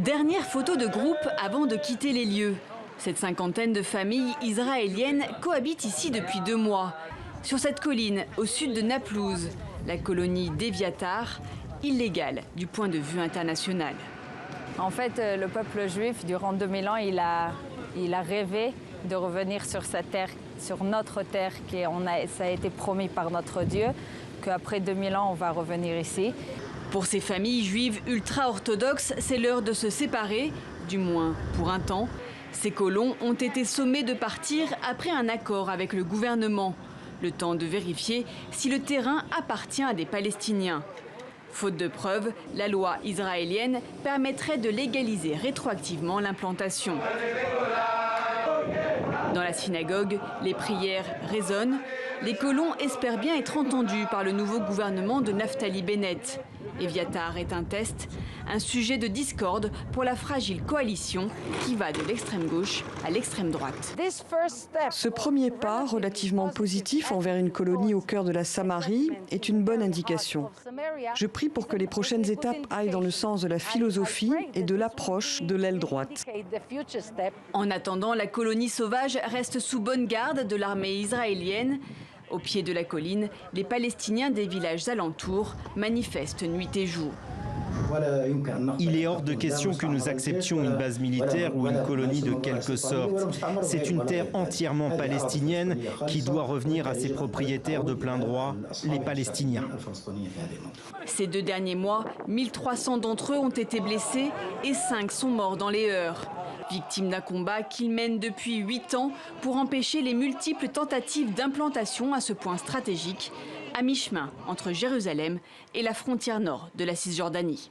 Dernière photo de groupe avant de quitter les lieux. Cette cinquantaine de familles israéliennes cohabitent ici depuis 2 mois. Sur cette colline, au sud de Naplouse, la colonie d'Eviatar, illégale du point de vue international. En fait, le peuple juif, durant 2000 ans, il a rêvé de revenir sur sa terre, sur notre terre, ça a été promis par notre Dieu, qu'après 2000 ans, on va revenir ici. Pour ces familles juives ultra-orthodoxes, c'est l'heure de se séparer, du moins pour un temps. Ces colons ont été sommés de partir après un accord avec le gouvernement. Le temps de vérifier si le terrain appartient à des Palestiniens. Faute de preuves, la loi israélienne permettrait de légaliser rétroactivement l'implantation. Dans la synagogue, les prières résonnent. Les colons espèrent bien être entendus par le nouveau gouvernement de Naftali Bennett. Eviatar est un test, un sujet de discorde pour la fragile coalition qui va de l'extrême gauche à l'extrême droite. Ce premier pas, relativement positif envers une colonie au cœur de la Samarie, est une bonne indication. Je prie pour que les prochaines étapes aillent dans le sens de la philosophie et de l'approche de l'aile droite. En attendant, la colonie sauvage reste sous bonne garde de l'armée israélienne. Au pied de la colline, les Palestiniens des villages alentours manifestent nuit et jour. Il est hors de question que nous acceptions une base militaire ou une colonie de quelque sorte. C'est une terre entièrement palestinienne qui doit revenir à ses propriétaires de plein droit, les Palestiniens. Ces 2 derniers mois, 1300 d'entre eux ont été blessés et 5 sont morts dans les heurts. Victimes d'un combat qu'ils mènent depuis 8 ans pour empêcher les multiples tentatives d'implantation à ce point stratégique, à mi-chemin entre Jérusalem et la frontière nord de la Cisjordanie.